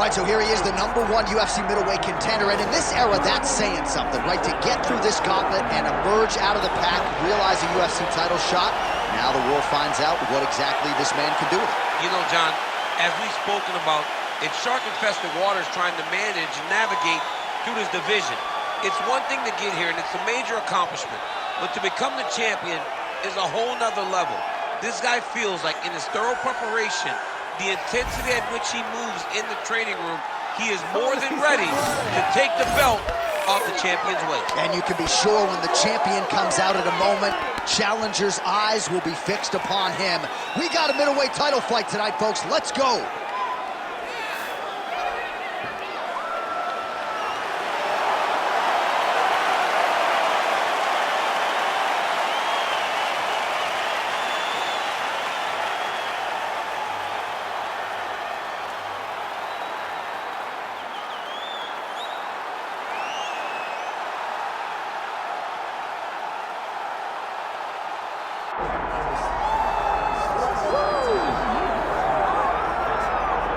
right, so here he is, the #1 UFC middleweight contender, and in this era, that's saying something, right? To get through this gauntlet and emerge out of the pack, realize a UFC title shot, now the world finds out what exactly this man can do with it. You know, John, as we've spoken about, it's shark-infested waters trying to manage and navigate through this division. It's one thing to get here, and it's a major accomplishment, but to become the champion is a whole nother level. This guy feels like in his thorough preparation, the intensity at which he moves in the training room, he is more than ready to take the belt off the champion's waist. And you can be sure when the champion comes out at a moment, challengers' eyes will be fixed upon him. We got a middleweight title fight tonight, folks. Let's go.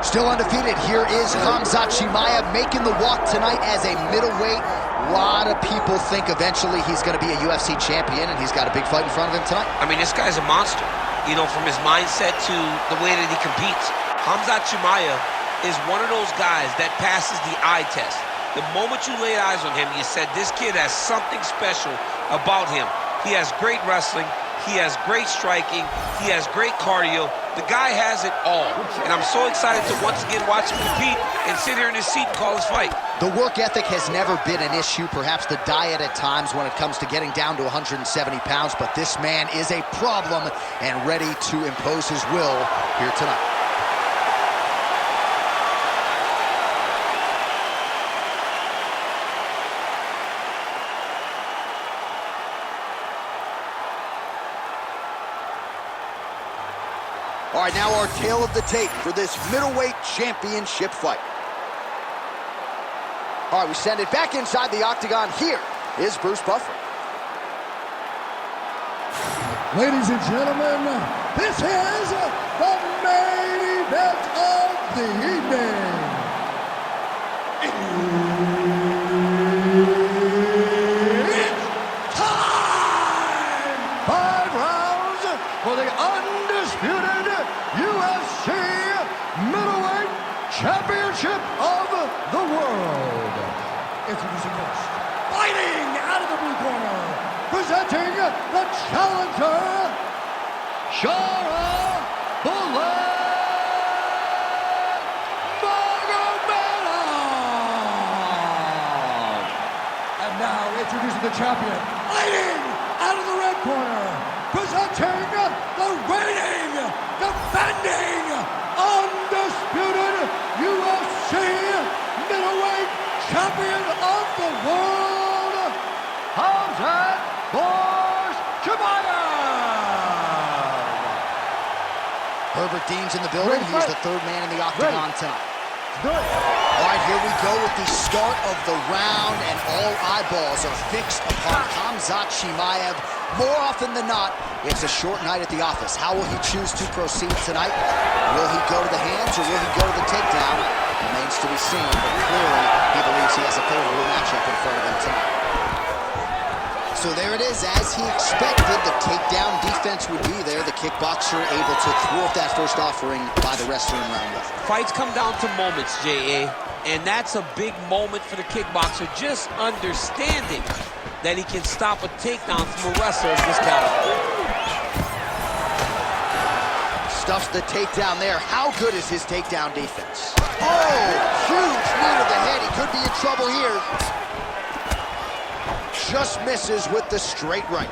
Still undefeated, here is Khamzat Chimaev making the walk tonight as a middleweight. A lot of people think eventually he's going to be a UFC champion, and he's got a big fight in front of him tonight. I mean, this guy's a monster. You know, from his mindset to the way that he competes. Khamzat Chimaev is one of those guys that passes the eye test. The moment you laid eyes on him, you said, this kid has something special about him. He has great wrestling. He has great striking. He has great cardio. The guy has it all. And I'm so excited to once again watch him compete and sit here in his seat and call his fight. The work ethic has never been an issue, perhaps the diet at times when it comes to getting down to 170 pounds, but this man is a problem and ready to impose his will here tonight. All right, now our tale of the tape for this middleweight championship fight. All right, we send it back inside the octagon. Here is Bruce Buffer. Ladies and gentlemen, this is the main event of the evening. It's time! 5 rounds for the undisputed UFC middleweight championship of the world. Introducing first, fighting out of the blue corner, presenting the challenger, Sharaputdin Magomedov. And now introducing the champion, fighting out of the red corner, presenting the reigning, defending, undisputed UFC middleweight champion of the world, Khamzat Chimaev. Herbert Dean's in the building. He's the third man in the octagon tonight. Good. All right, here we go with the start of the round, and all eyeballs are fixed upon Khamzat Chimaev. More often than not, it's a short night at the office. How will he choose to proceed tonight? Will he go to the hands or will he go to the takedown? Remains to be seen, but clearly he believes he has a favorable matchup in front of him tonight. So there it is, as he expected, the takedown defense would be there. The kickboxer able to thwart that first offering by the wrestler in round 1. Fights come down to moments, J.A., and that's a big moment for the kickboxer, just understanding that he can stop a takedown from a wrestler of this caliber. Stuffs the takedown there. How good is his takedown defense? Oh, huge knee to the head. He could be in trouble here. Just misses with the straight right.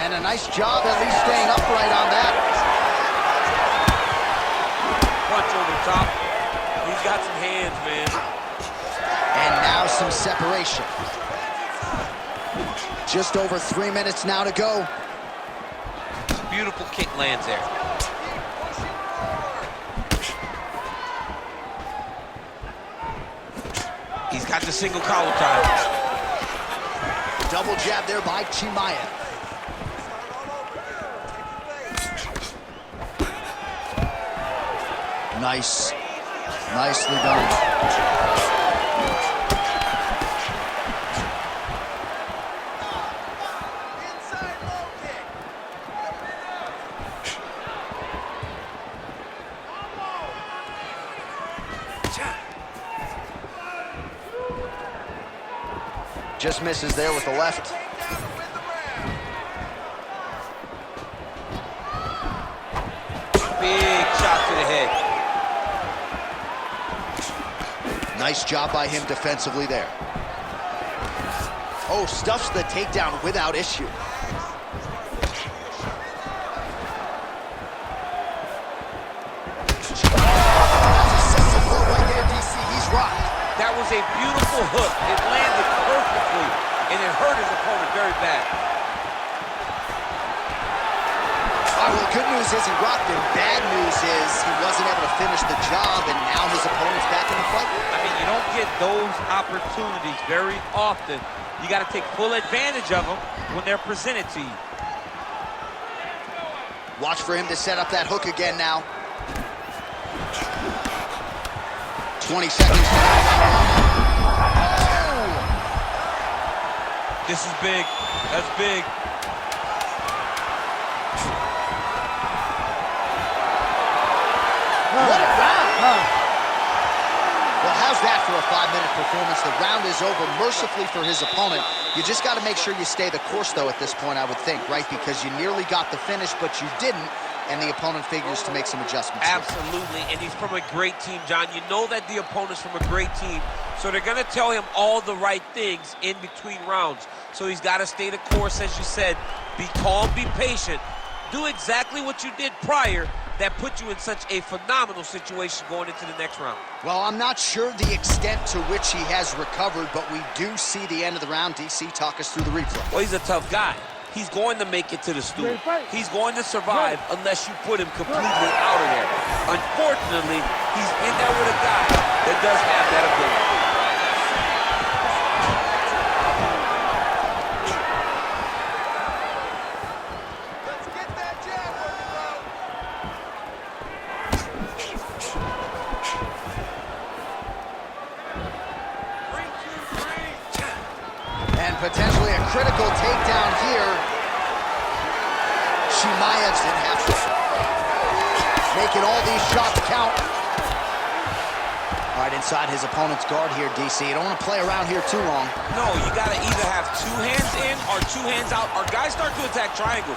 And a nice job at least staying upright on that. Punch over the top. He's got some hands, man. And now some separation. Just over 3 minutes now to go. Beautiful kick lands there. He's got the single collar tie. Double jab there by Chimaev. Nice. Nicely done. Just misses there with the left. Big shot to the head. Nice job by him defensively there. Oh, stuffs the takedown without issue. That was a beautiful hook. It landed perfectly, and it hurt his opponent very bad. All right, well, good news is he rocked him. Bad news is he wasn't able to finish the job, and now his opponent's back in the fight. I mean, you don't get those opportunities very often. You got to take full advantage of them when they're presented to you. Watch for him to set up that hook again now. 20 seconds. Oh! This is big. That's big. What a round! Well, how's that for a 5-minute performance? The round is over mercifully for his opponent. You just got to make sure you stay the course, though, at this point, I would think, right? Because you nearly got the finish, but you didn't. And the opponent figures to make some adjustments. Absolutely, and he's from a great team, John. You know that the opponent's from a great team, so they're going to tell him all the right things in between rounds. So he's got to stay the course, as you said. Be calm, be patient. Do exactly what you did prior that put you in such a phenomenal situation going into the next round. Well, I'm not sure the extent to which he has recovered, but we do see the end of the round. DC, talk us through the replay. Well, he's a tough guy. He's going to make it to the stool. He's going to survive unless you put him completely out of there. Unfortunately, he's in there with a guy that does have that ability. Let's get that jab working, bro. And potentially a critical takedown here. Chimaev's in half. Making all these shots count. All right, inside his opponent's guard here, DC. You don't want to play around here too long. No, you got to either have 2 hands in or 2 hands out. Our guys start to attack triangles.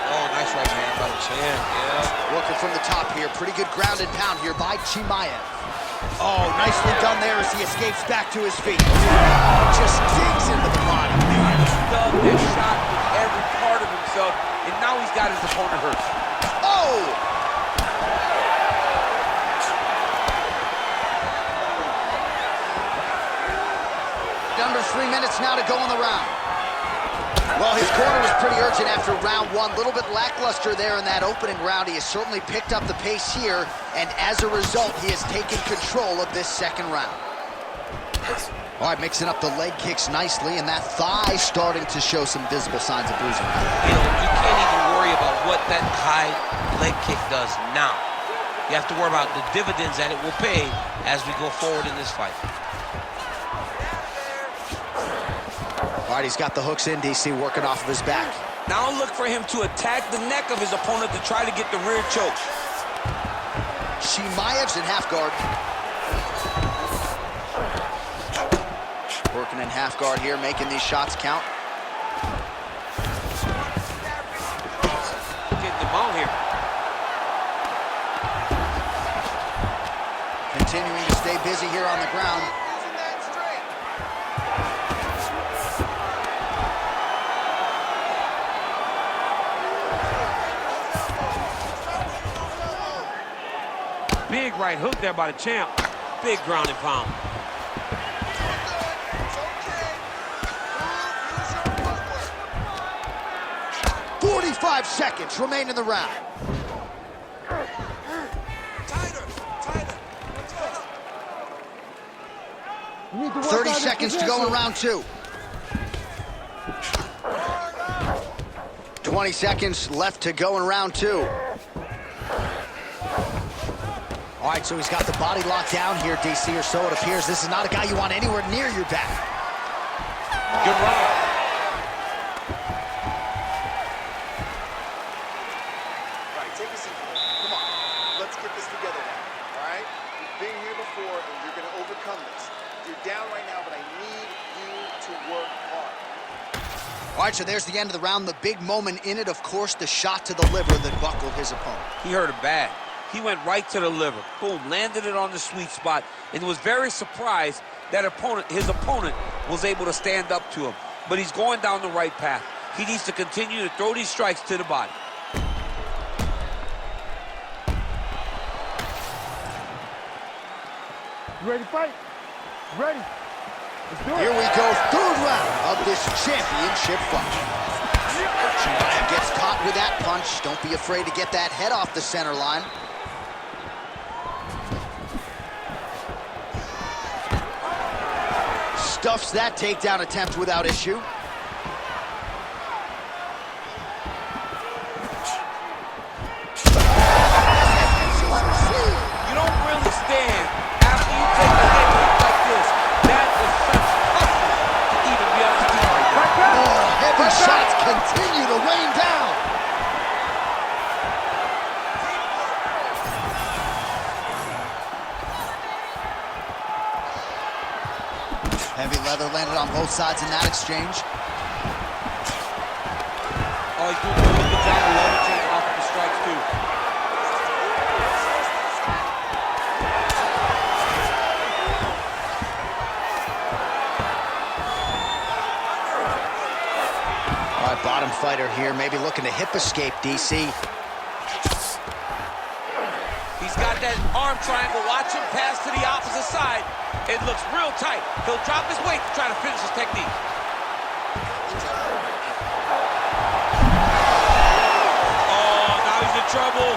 Oh, nice right hand by the chin. Yeah. Working from the top here. Pretty good ground and pound here by Chimaev. Oh, nicely done there as he escapes back to his feet. Just digs into the body. Dug that shot with every part of himself, and now he's got his opponent hurt. Oh! Under 3 minutes now to go in the round. Well, his corner was pretty urgent after round 1. A little bit lackluster there in that opening round. He has certainly picked up the pace here, and as a result, he has taken control of this second round. All right, mixing up the leg kicks nicely, and that thigh starting to show some visible signs of bruising. You know, you can't even worry about what that high leg kick does now. You have to worry about the dividends that it will pay as we go forward in this fight. All right, he's got the hooks in, DC, working off of his back. Now look for him to attack the neck of his opponent to try to get the rear choke. Chimaev's in half guard. Working in half guard here, making these shots count. Getting them on here. Continuing to stay busy here on the ground. 'Right hook there by the champ. Big ground and pound. Good. 45 seconds remain in the round. Tighter. 30 seconds to go in round 2. 20 seconds left to go in round 2. All right, so he's got the body locked down here, DC, or so it appears. This is not a guy you want anywhere near your back. Good round. All right, take a seat. Come on. Let's get this together now. All right? You've been here before, and you're going to overcome this. You're down right now, but I need you to work hard. All right, so there's the end of the round. The big moment in it, of course, the shot to the liver that buckled his opponent. He hurt him bad. He went right to the liver. Boom, landed it on the sweet spot, and was very surprised that his opponent was able to stand up to him. But he's going down the right path. He needs to continue to throw these strikes to the body. You ready to fight? Ready. Let's do it. Here we go, third round of this championship fight. Chimaev gets caught with that punch. Don't be afraid to get that head off the center line. Stuffs that takedown attempt without issue. You don't really stand after you take a head kick like this. That is such toughness to even be on his feet right now. Oh, heavy shots continue to rain down. Heavy leather landed on both sides in that exchange. Oh, he's doing a really good job of leveraging off of the strikes, too. All right, bottom fighter here, maybe looking to hip escape, DC. He's got that arm triangle. Watch him pass to the opposite side. It looks real tight. He'll drop his weight to try to finish his technique. Oh, now he's in trouble.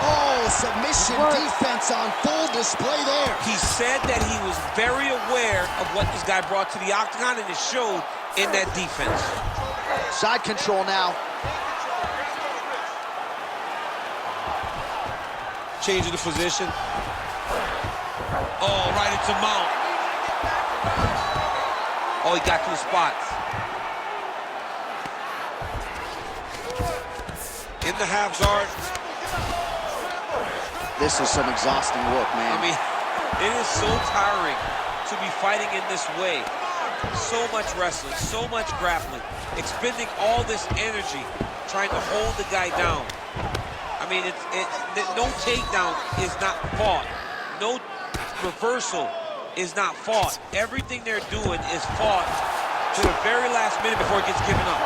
Oh, submission defense on full display there. He said that he was very aware of what this guy brought to the octagon, and it showed in that defense. Side control now. Changing the position. Oh, right into mount. Oh, he got 2 spots. In the half guard. This is some exhausting work, man. I mean, it is so tiring to be fighting in this way. So much wrestling, so much grappling, expending all this energy trying to hold the guy down. I mean, no takedown is not fought. No reversal is not fought. Everything they're doing is fought to the very last minute before it gets given up.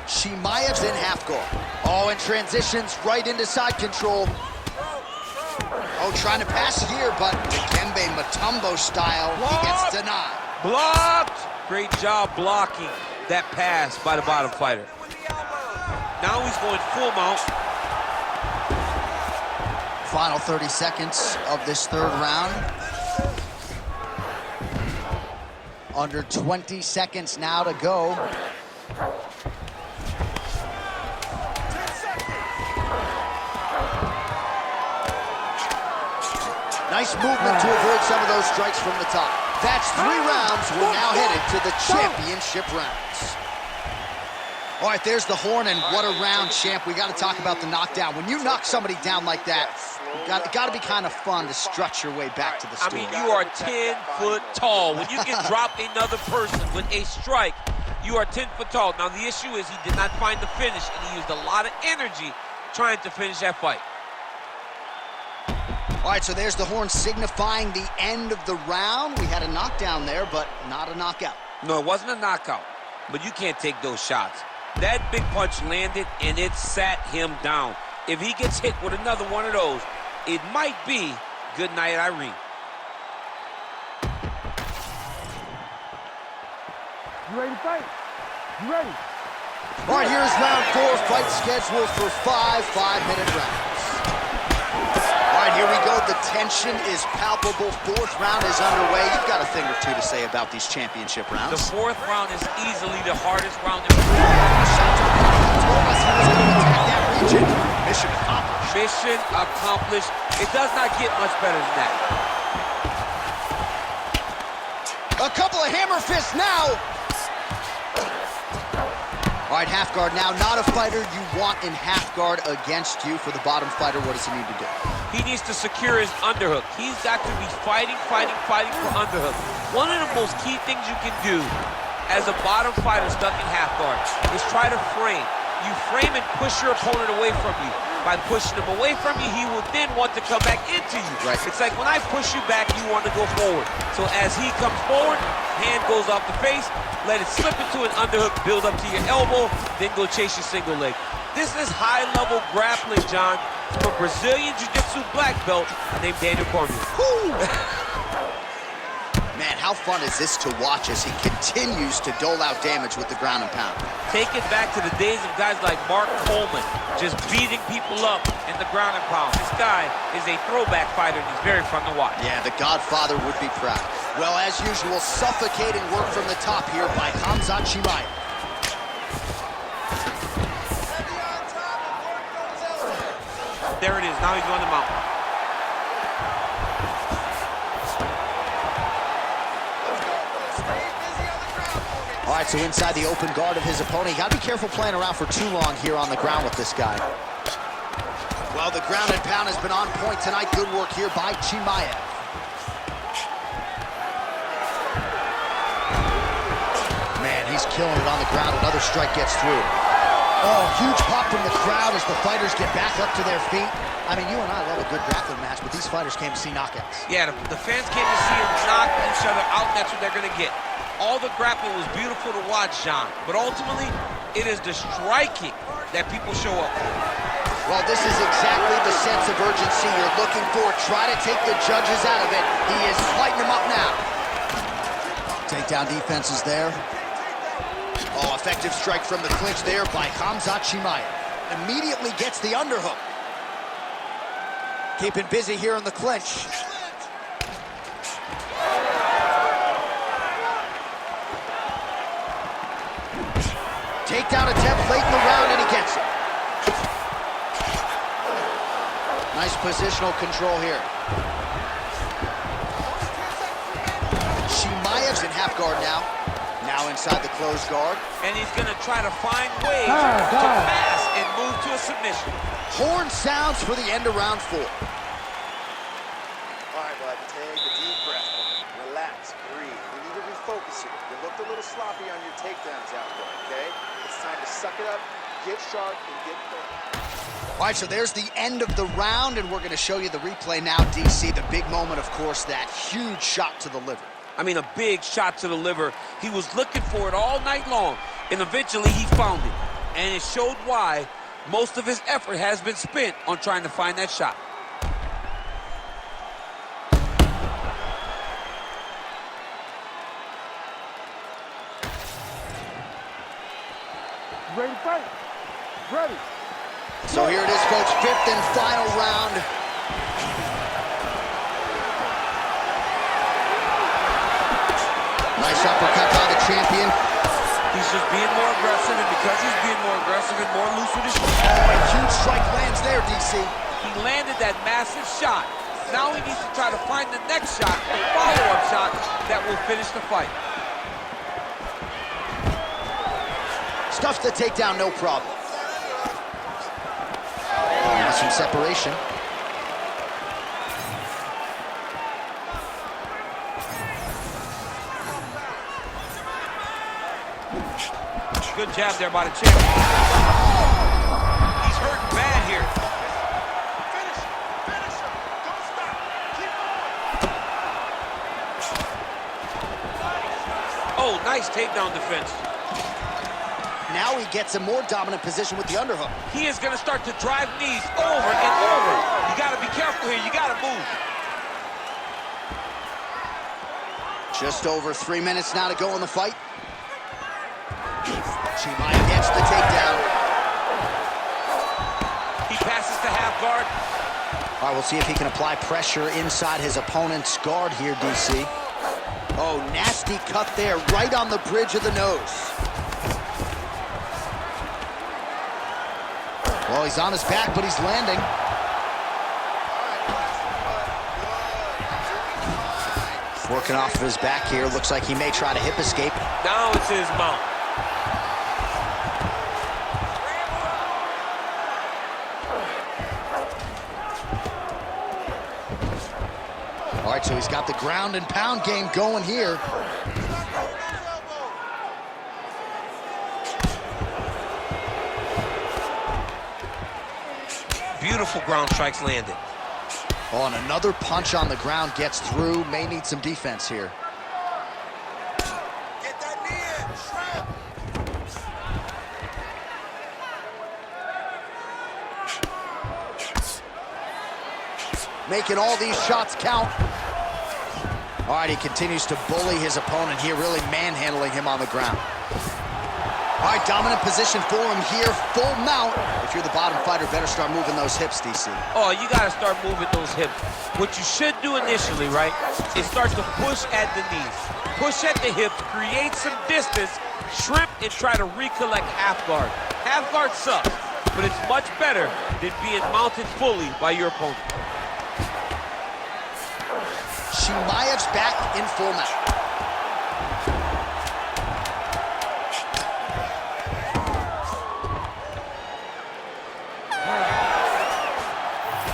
Chimaev's in half guard. Oh, and transitions right into side control. Oh, trying to pass here, but Dikembe Mutombo style, he gets denied. Blocked! Great job blocking that pass by the bottom fighter. Now he's going full mount. Final 30 seconds of this third round. Under 20 seconds now to go. Nice movement to avoid some of those strikes from the top. That's 3 rounds. We're now headed to the championship rounds. All right, there's the horn, and what a round, champ. We got to talk about the knockdown. When you knock somebody down like that, it got to be kind of fun to strut your way back to the stool. I mean, you are 10 foot tall. When you can drop another person with a strike, you are 10 foot tall. Now, the issue is he did not find the finish, and he used a lot of energy trying to finish that fight. All right, so there's the horn signifying the end of the round. We had a knockdown there, but not a knockout. No, it wasn't a knockout, but you can't take those shots. That big punch landed, and it sat him down. If he gets hit with another one of those, it might be good night, Irene. You ready to fight? You ready? All right, here's round 4, fight scheduled for 5 5-minute rounds. All right, here we go. The tension is palpable. Fourth round is underway. You've got a thing or two to say about these championship rounds. The fourth round is easily the hardest round in the Shot to the body. He told us he was going to attack that region. Mission accomplished. Mission accomplished. It does not get much better than that. A couple of hammer fists now. All right, half guard now. Not a fighter you want in half guard against you. For the bottom fighter, what does he need to do? He needs to secure his underhook. He's got to be fighting for underhook. One of the most key things you can do as a bottom fighter stuck in half guard is try to frame. You frame and push your opponent away from you. By pushing him away from you, he will then want to come back into you. Right. It's like when I push you back, you want to go forward. So as he comes forward, hand goes off the face, let it slip into an underhook, build up to your elbow, then go chase your single leg. This is high-level grappling, John, from Brazilian Jiu-Jitsu black belt named Daniel Cormier. Man, how fun is this to watch as he continues to dole out damage with the ground and pound? Take it back to the days of guys like Mark Coleman, just beating people up in the ground and pound. This guy is a throwback fighter, and he's very fun to watch. Yeah, the Godfather would be proud. Well, as usual, suffocating work from the top here by Khamzat Chimaev. There it is. Now he's going to mount. All right, so inside the open guard of his opponent. You got to be careful playing around for too long here on the ground with this guy. Well, the ground and pound has been on point tonight. Good work here by Chimaev. Man, he's killing it on the ground. Another strike gets through. Oh, huge pop from the crowd as the fighters get back up to their feet. I mean, you and I love a good grappling match, but these fighters came to see knockouts. Yeah, the fans came to see them knock each other out, and that's what they're going to get. All the grappling was beautiful to watch, John, but ultimately, it is the striking that people show up for. Well, this is exactly the sense of urgency you're looking for. Try to take the judges out of it. He is lighting them up now. Takedown defense is there. Oh, effective strike from the clinch there by Khamzat Chimaev. Immediately gets the underhook. Keeping busy here in the clinch. Takedown attempt late in the round, and he gets it. Nice positional control here. Chimaev's in half guard now. Now inside the closed guard. And he's going to try to find ways to pass and move to a submission. Horn sounds for the end of round 4. All right, bud, take a deep breath. Relax, breathe. We need to refocus here. You looked a little sloppy on your takedowns out there, okay? It's time to suck it up, get sharp, and get going. All right, so there's the end of the round, and we're going to show you the replay now, DC. The big moment, of course, that huge shot to the liver. I mean, a big shot to the liver. He was looking for it all night long, and eventually he found it. And it showed why most of his effort has been spent on trying to find that shot. Ready to fight? Ready. So here it is, folks, 5th and final round. Nice uppercut by the champion. He's just being more aggressive, and because he's being more aggressive and more loose with his shot. Oh, a huge strike lands there, DC. He landed that massive shot. Now he needs to try to find the next shot, the follow-up shot that will finish the fight. Stuffs the takedown, no problem. Now some separation. Good jab there by the champion. He's hurt bad here. Finish him. Don't stop. Keep going. Oh, nice takedown defense. Now he gets a more dominant position with the underhook. He is going to start to drive knees over and over. You got to be careful here. You got to move. Just over 3 minutes now to go in the fight. Chimaev gets the takedown. He passes to half guard. All right, we'll see if he can apply pressure inside his opponent's guard here, DC. Oh, nasty cut there, right on the bridge of the nose. Well, he's on his back, but he's landing. Working off of his back here. Looks like he may try to hip escape. Now it's his mount. All right, so he's got the ground and pound game going here. Beautiful ground strikes landed. Oh, and another punch on the ground gets through. May need some defense here. Get that knee in, shrimp. Making all these shots count. All right, he continues to bully his opponent here, really manhandling him on the ground. All right, dominant position for him here, full mount. If you're the bottom fighter, better start moving those hips, DC. Oh, you got to start moving those hips. What you should do initially, right, is start to push at the knees. Push at the hips, create some distance, shrimp, and try to recollect half guard. Half guard sucks, but it's much better than being mounted fully by your opponent. Chimaev's back in full mount.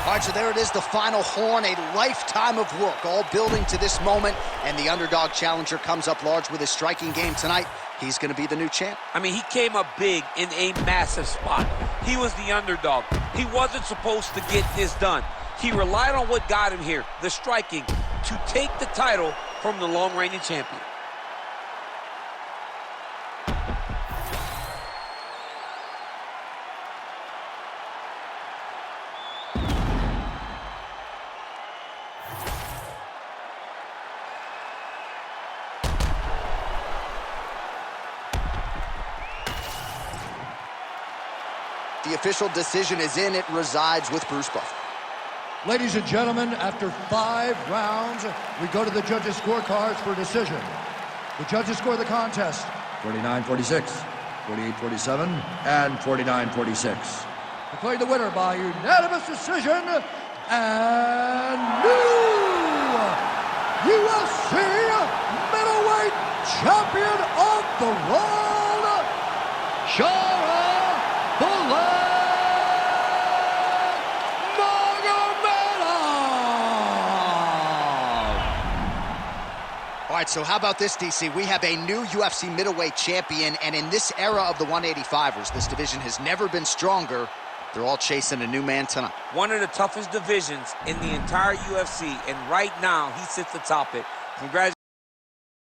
All right, so there it is, the final horn, a lifetime of work, all building to this moment, and the underdog challenger comes up large with his striking game tonight. He's going to be the new champ. I mean, he came up big in a massive spot. He was the underdog. He wasn't supposed to get this done. He relied on what got him here, the striking, to take the title from the long-reigning champion. The official decision is in. It resides with Bruce Buffer. Ladies and gentlemen, after 5 rounds, we go to the judges' scorecards for decision. The judges score the contest 49-46, 48-47, and 49-46. Declaring the winner by unanimous decision and new UFC middleweight champion of the world, Sharaputdin Magomedov. All right, so how about this, DC? We have a new UFC middleweight champion, and in this era of the 185ers, this division has never been stronger. They're all chasing a new man tonight. One of the toughest divisions in the entire UFC, and right now he sits atop it. Congratulations.